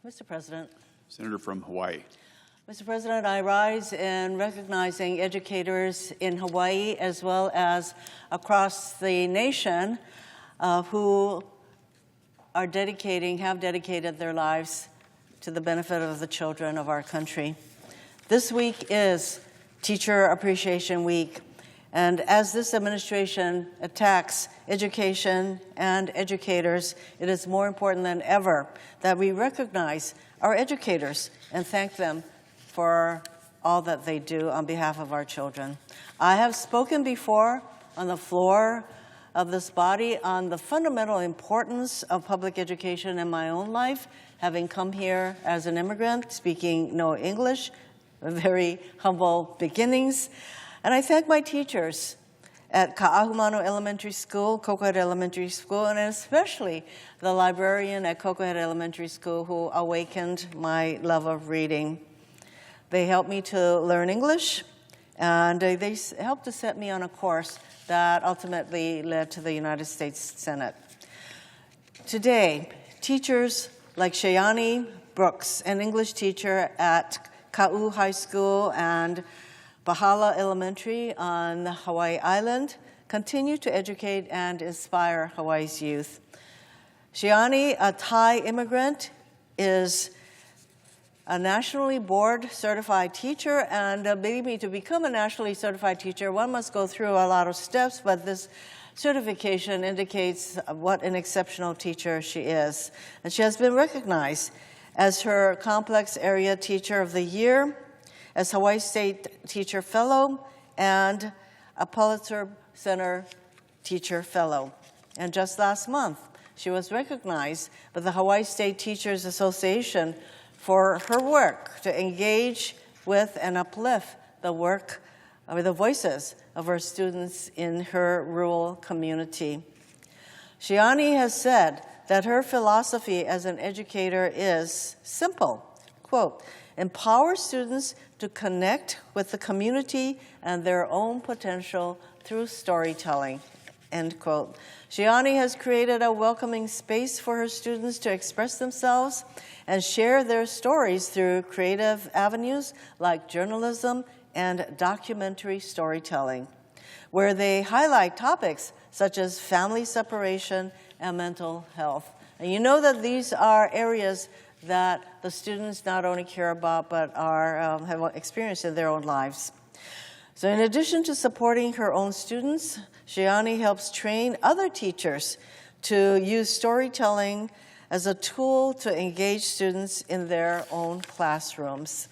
Mr. President. Senator from Hawaii. Mr. President, I rise in recognizing educators in Hawaii as well as across the nation who are have dedicated their lives to the benefit of the children of our country. This week is Teacher Appreciation Week, and as this administration attacks education and educators, it is more important than ever that we recognize our educators and thank them for all that they do on behalf of our children. I have spoken before on the floor of this body on the fundamental importance of public education in my own life, having come here as an immigrant, speaking no English, very humble beginnings. And I thank my teachers at Ka'ahumanu Elementary School, Kokohead Elementary School, and especially the librarian at Kokohead Elementary School who awakened my love of reading. They helped me to learn English, and they helped to set me on a course that ultimately led to the United States Senate. Today, teachers like Chayanee Brooks, an English teacher at Kaʻu High School and Pahala Elementary on Hawaiʻi Island, continue to educate and inspire Hawaii's youth. Chayanee, a Thai immigrant, is a nationally board certified teacher, and believe me, to become a nationally certified teacher, one must go through a lot of steps, but this certification indicates what an exceptional teacher she is. And she has been recognized as her Complex Area Teacher of the Year, as Hawaii State Teacher Fellow, and a Pulitzer Center Teacher Fellow. And just last month, she was recognized by the Hawaii State Teachers Association for her work to engage with and uplift the work or the voices of her students in her rural community. Chayanee has said that her philosophy as an educator is simple, quote, empower students to connect with the community and their own potential through storytelling, end quote. Chayanee has created a welcoming space for her students to express themselves and share their stories through creative avenues like journalism and documentary storytelling, where they highlight topics such as family separation and mental health. And you know that these are areas that the students not only care about, but have experienced in their own lives. So in addition to supporting her own students, Chayanee helps train other teachers to use storytelling as a tool to engage students in their own classrooms.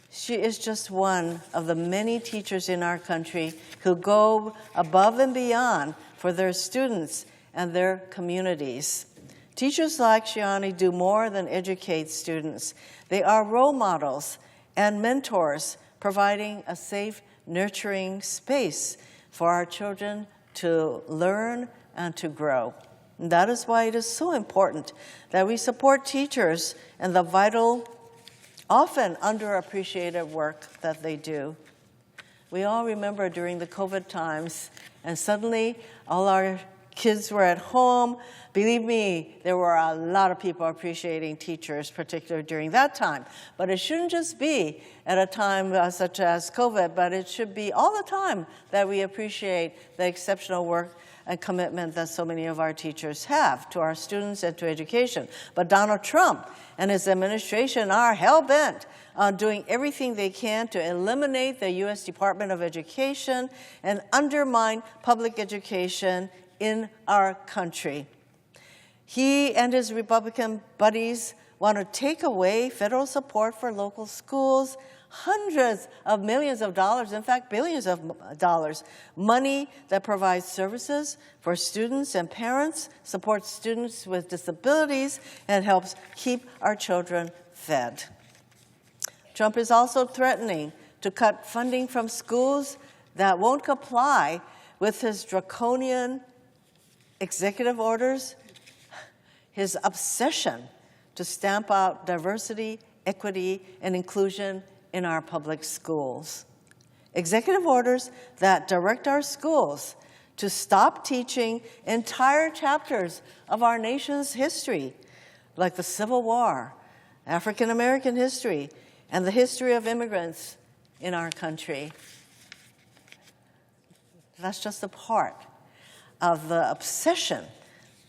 She is just one of the many teachers in our country who go above and beyond for their students and their communities. Teachers like Chayanee do more than educate students. They are role models and mentors, providing a safe, nurturing space for our children to learn and to grow. And that is why it is so important that we support teachers and the vital, often underappreciated work that they do. We all remember during the COVID times, and suddenly all our kids were at home. Believe me, there were a lot of people appreciating teachers, particularly during that time. But it shouldn't just be at a time such as COVID, but it should be all the time that we appreciate the exceptional work and commitment that so many of our teachers have to our students and to education. But Donald Trump and his administration are hell-bent on doing everything they can to eliminate the U.S. Department of Education and undermine public education in our country. He and his Republican buddies want to take away federal support for local schools, hundreds of millions of dollars, in fact, billions of dollars, money that provides services for students and parents, supports students with disabilities, and helps keep our children fed. Trump is also threatening to cut funding from schools that won't comply with his draconian executive orders, his obsession to stamp out diversity, equity, and inclusion in our public schools. Executive orders that direct our schools to stop teaching entire chapters of our nation's history, like the Civil War, African American history, and the history of immigrants in our country. That's just a part of the obsession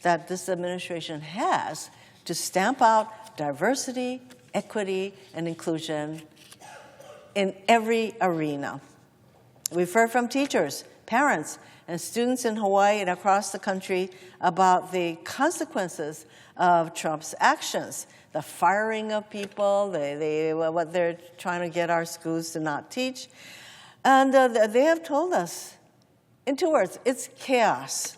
that this administration has to stamp out diversity, equity, and inclusion in every arena. We've heard from teachers, parents, and students in Hawaii and across the country about the consequences of Trump's actions, the firing of people, what they're trying to get our schools to not teach. And they have told us, in 2 words, it's chaos.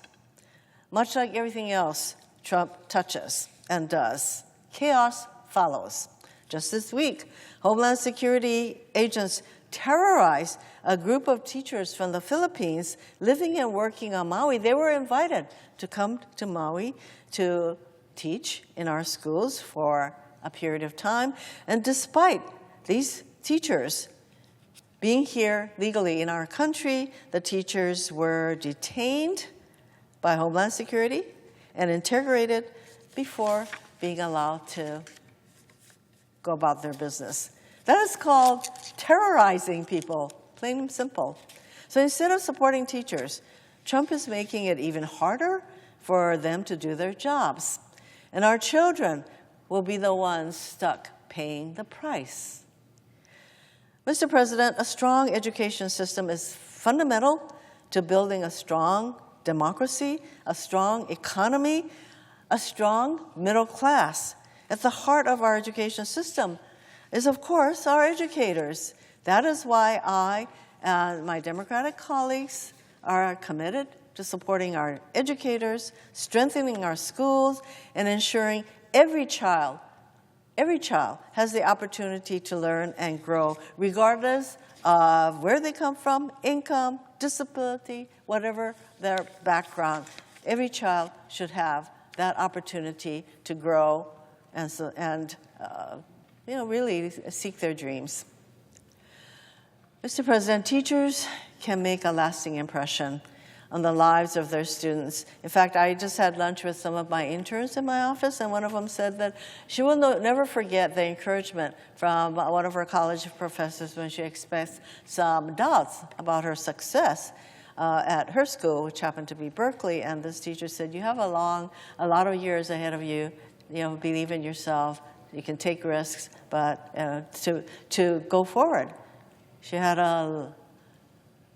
Much like everything else Trump touches and does, chaos follows. Just this week, Homeland Security agents terrorized a group of teachers from the Philippines living and working on Maui. They were invited to come to Maui to teach in our schools for a period of time. And despite these teachers being here legally in our country, the teachers were detained by Homeland Security and interrogated before being allowed to go about their business. That is called terrorizing people, plain and simple. So instead of supporting teachers, Trump is making it even harder for them to do their jobs. And our children will be the ones stuck paying the price. Mr. President, a strong education system is fundamental to building a strong democracy, a strong economy, a strong middle class. At the heart of our education system is, of course, our educators. That is why I and my Democratic colleagues are committed to supporting our educators, strengthening our schools, and ensuring every child has the opportunity to learn and grow, regardless of where they come from, income, disability, whatever their background. Every child should have that opportunity to grow and really seek their dreams. Mr. President, teachers can make a lasting impression on the lives of their students. In fact, I just had lunch with some of my interns in my office, and one of them said that she will never forget the encouragement from one of her college professors when she expressed some doubts about her success at her school, which happened to be Berkeley. And this teacher said, "You have a lot of years ahead of you. Believe in yourself. You can take risks, but to go forward." She had a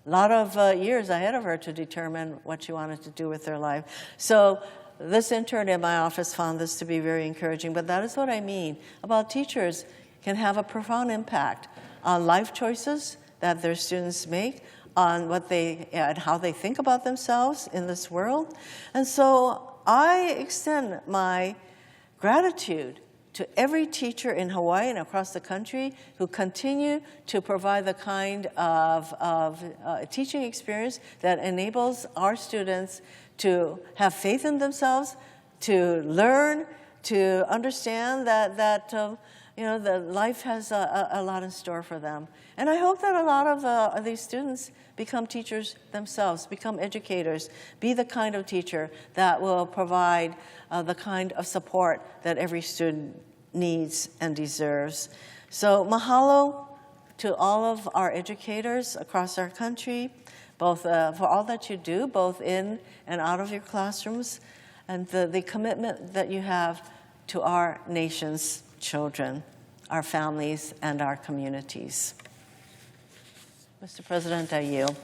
lot of years ahead of her to determine what she wanted to do with her life. So this intern in my office found this to be very encouraging. But that is what I mean about teachers can have a profound impact on life choices that their students make, on what and how they think about themselves in this world. And so I extend my gratitude to every teacher in Hawaii and across the country who continue to provide the kind of teaching experience that enables our students to have faith in themselves, to learn, to understand that life has a lot in store for them. And I hope that a lot of these students become teachers themselves, become educators, be the kind of teacher that will provide the kind of support that every student needs and deserves. So mahalo to all of our educators across our country, both for all that you do, both in and out of your classrooms, and the commitment that you have to our nation's children, our families, and our communities. Mr. President, I yield.